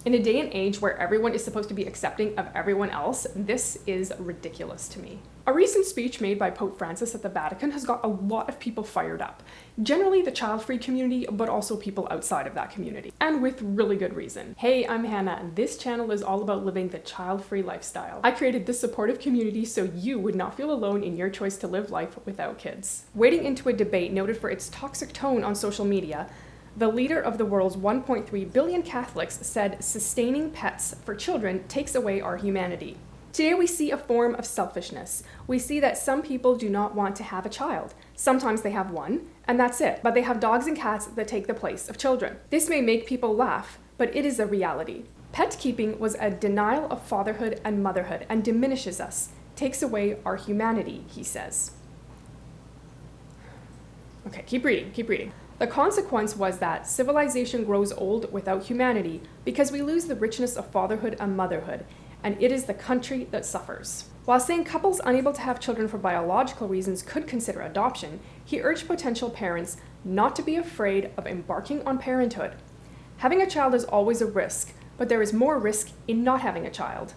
In a day and age where everyone is supposed to be accepting of everyone else, this is ridiculous to me. A recent speech made by Pope Francis at the Vatican has got a lot of people fired up. Generally the child-free community, but also people outside of that community. And with really good reason. Hey, I'm Hannah, and this channel is all about living the child-free lifestyle. I created this supportive community so you would not feel alone in your choice to live life without kids. Wading into a debate noted for its toxic tone on social media, the leader of the world's 1.3 billion Catholics said sustaining pets for children takes away our humanity. Today we see a form of selfishness. We see that some people do not want to have a child. Sometimes they have one, and that's it. But they have dogs and cats that take the place of children. This may make people laugh, but it is a reality. Pet keeping was a denial of fatherhood and motherhood and diminishes us, takes away our humanity, he says. Okay, keep reading. The consequence was that civilization grows old without humanity because we lose the richness of fatherhood and motherhood, and it is the country that suffers. While saying couples unable to have children for biological reasons could consider adoption, he urged potential parents not to be afraid of embarking on parenthood. Having a child is always a risk, but there is more risk in not having a child.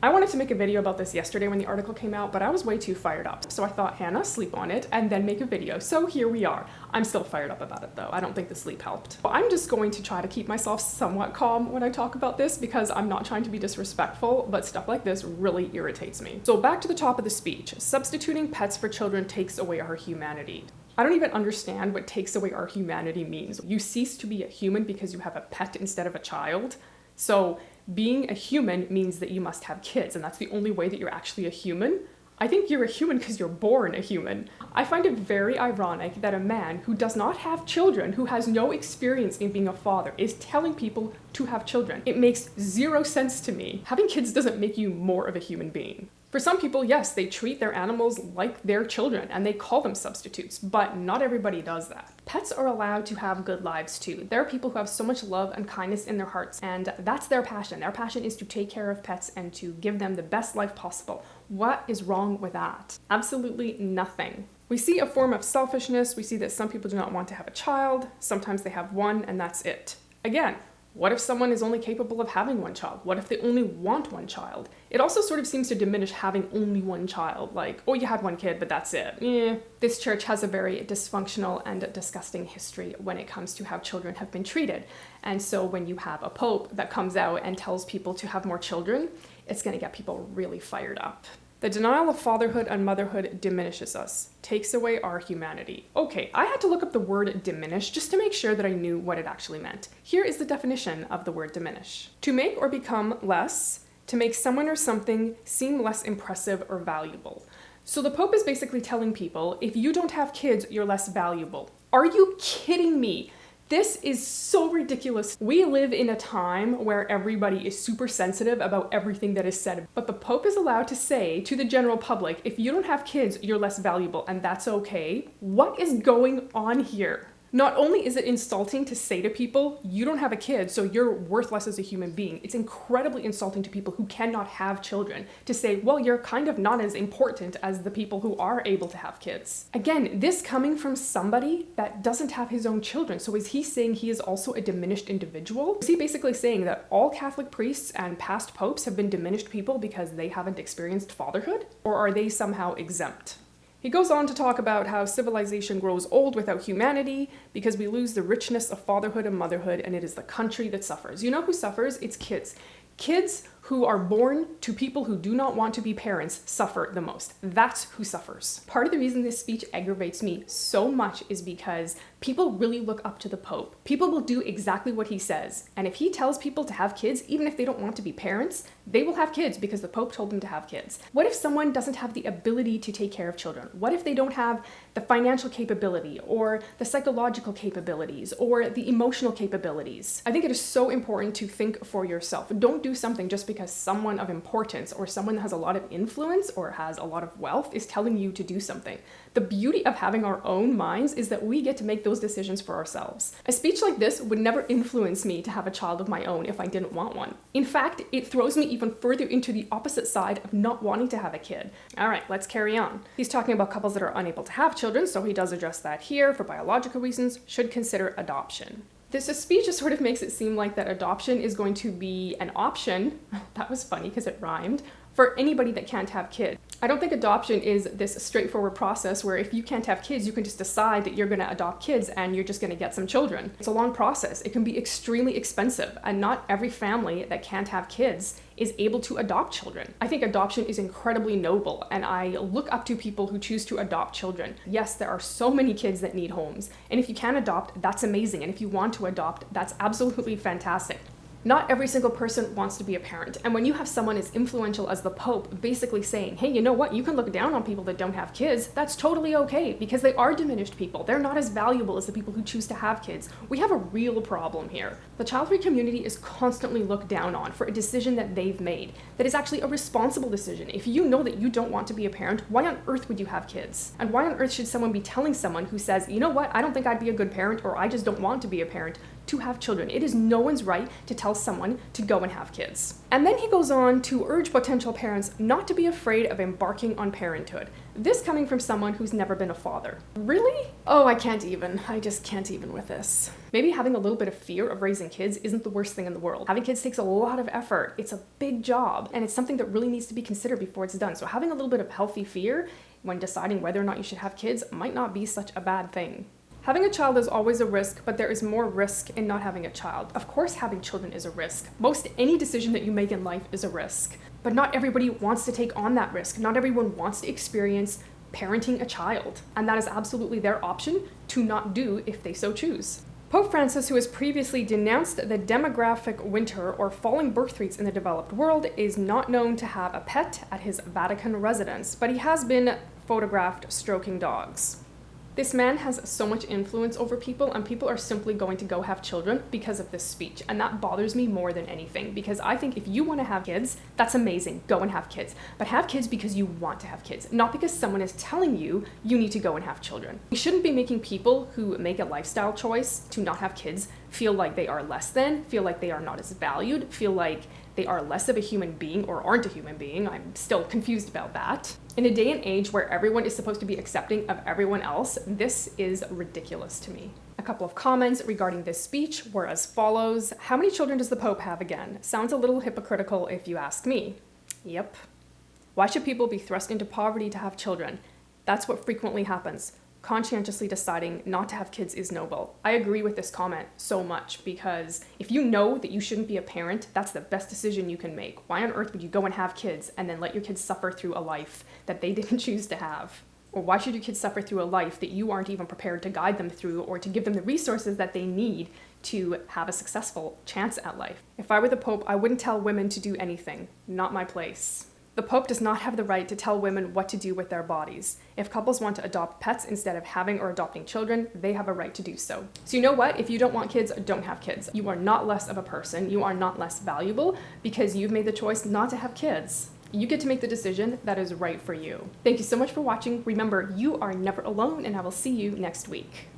I wanted to make a video about this yesterday when the article came out, but I was way too fired up. So I thought, Hannah, sleep on it and then make a video. So here we are. I'm still fired up about it though. I don't think the sleep helped. But I'm just going to try to keep myself somewhat calm when I talk about this because I'm not trying to be disrespectful, but stuff like this really irritates me. So back to the top of the speech. Substituting pets for children takes away our humanity. I don't even understand what takes away our humanity means. You cease to be a human because you have a pet instead of a child. So being a human means that you must have kids, and that's the only way that you're actually a human. I think you're a human because you're born a human. I find it very ironic that a man who does not have children, who has no experience in being a father, is telling people to have children. It makes zero sense to me. Having kids doesn't make you more of a human being. For some people, yes, they treat their animals like their children and they call them substitutes, but not everybody does that. Pets are allowed to have good lives too. There are people who have so much love and kindness in their hearts, and that's their passion. Their passion is to take care of pets and to give them the best life possible. What is wrong with that? Absolutely nothing. We see a form of selfishness. We see that some people do not want to have a child. Sometimes they have one and that's it. Again, what if someone is only capable of having one child? What if they only want one child? It also sort of seems to diminish having only one child, like, oh, you had one kid, but that's it. This church has a very dysfunctional and disgusting history when it comes to how children have been treated. And so when you have a pope that comes out and tells people to have more children, it's going to get people really fired up. The denial of fatherhood and motherhood diminishes us, takes away our humanity. Okay, I had to look up the word diminish just to make sure that I knew what it actually meant. Here is the definition of the word diminish. To make or become less, to make someone or something seem less impressive or valuable. So the Pope is basically telling people, if you don't have kids, you're less valuable. Are you kidding me? This is so ridiculous. We live in a time where everybody is super sensitive about everything that is said, but the Pope is allowed to say to the general public, if you don't have kids, you're less valuable, and that's okay. What is going on here? Not only is it insulting to say to people, you don't have a kid, so you're worthless as a human being, it's incredibly insulting to people who cannot have children to say, well, you're kind of not as important as the people who are able to have kids. Again, this coming from somebody that doesn't have his own children. So is he saying he is also a diminished individual? Is he basically saying that all Catholic priests and past popes have been diminished people because they haven't experienced fatherhood? Or are they somehow exempt? He goes on to talk about how civilization grows old without humanity because we lose the richness of fatherhood and motherhood, and it is the country that suffers. You know who suffers? It's kids. Kids who are born to people who do not want to be parents suffer the most. That's who suffers. Part of the reason this speech aggravates me so much is because people really look up to the Pope. People will do exactly what he says. And if he tells people to have kids, even if they don't want to be parents, they will have kids because the Pope told them to have kids. What if someone doesn't have the ability to take care of children? What if they don't have the financial capability or the psychological capabilities or the emotional capabilities? I think it is so important to think for yourself. Don't do something just because someone of importance or someone that has a lot of influence or has a lot of wealth is telling you to do something. The beauty of having our own minds is that we get to make those decisions for ourselves. A speech like this would never influence me to have a child of my own if I didn't want one. In fact, it throws me even further into the opposite side of not wanting to have a kid. All right, let's carry on. He's talking about couples that are unable to have children, so he does address that here for biological reasons, should consider adoption. This speech just sort of makes it seem like that adoption is going to be an option, that was funny because it rhymed, for anybody that can't have kids. I don't think adoption is this straightforward process where if you can't have kids, you can just decide that you're going to adopt kids and you're just going to get some children. It's a long process. It can be extremely expensive, and not every family that can't have kids is able to adopt children. I think adoption is incredibly noble, and I look up to people who choose to adopt children. Yes, there are so many kids that need homes, and if you can adopt, that's amazing, and if you want to adopt, that's absolutely fantastic. Not every single person wants to be a parent, and when you have someone as influential as the Pope basically saying, hey, you know what, you can look down on people that don't have kids, that's totally okay, because they are diminished people. They're not as valuable as the people who choose to have kids. We have a real problem here. The child-free community is constantly looked down on for a decision that they've made, that is actually a responsible decision. If you know that you don't want to be a parent, why on earth would you have kids? And why on earth should someone be telling someone who says, you know what, I don't think I'd be a good parent, or I just don't want to be a parent, to have children? It is no one's right to tell someone to go and have kids. And then he goes on to urge potential parents not to be afraid of embarking on parenthood. This coming from someone who's never been a father. Really? Oh, I just can't even with this. Maybe having a little bit of fear of raising kids isn't the worst thing in the world. Having kids takes a lot of effort. It's a big job, and it's something that really needs to be considered before it's done. So having a little bit of healthy fear when deciding whether or not you should have kids might not be such a bad thing. Having a child is always a risk, but there is more risk in not having a child. Of course, having children is a risk. Most any decision that you make in life is a risk, but not everybody wants to take on that risk. Not everyone wants to experience parenting a child, and that is absolutely their option to not do if they so choose. Pope Francis, who has previously denounced the demographic winter or falling birth rates in the developed world, is not known to have a pet at his Vatican residence, but he has been photographed stroking dogs. This man has so much influence over people, and people are simply going to go have children because of this speech. And that bothers me more than anything, because I think if you want to have kids, that's amazing. Go and have kids. But have kids because you want to have kids, not because someone is telling you you need to go and have children. We shouldn't be making people who make a lifestyle choice to not have kids feel like they are less than, feel like they are not as valued, feel like they are less of a human being or aren't a human being. I'm still confused about that. In a day and age where everyone is supposed to be accepting of everyone else, this is ridiculous to me. A couple of comments regarding this speech were as follows. How many children does the Pope have again? Sounds a little hypocritical if you ask me. Yep. Why should people be thrust into poverty to have children? That's what frequently happens. Conscientiously deciding not to have kids is noble. I agree with this comment so much, because if you know that you shouldn't be a parent, that's the best decision you can make. Why on earth would you go and have kids and then let your kids suffer through a life that they didn't choose to have? Or why should your kids suffer through a life that you aren't even prepared to guide them through or to give them the resources that they need to have a successful chance at life? If I were the Pope, I wouldn't tell women to do anything. Not my place. The Pope does not have the right to tell women what to do with their bodies. If couples want to adopt pets instead of having or adopting children, they have a right to do so. So you know what? If you don't want kids, don't have kids. You are not less of a person. You are not less valuable because you've made the choice not to have kids. You get to make the decision that is right for you. Thank you so much for watching. Remember, you are never alone, and I will see you next week.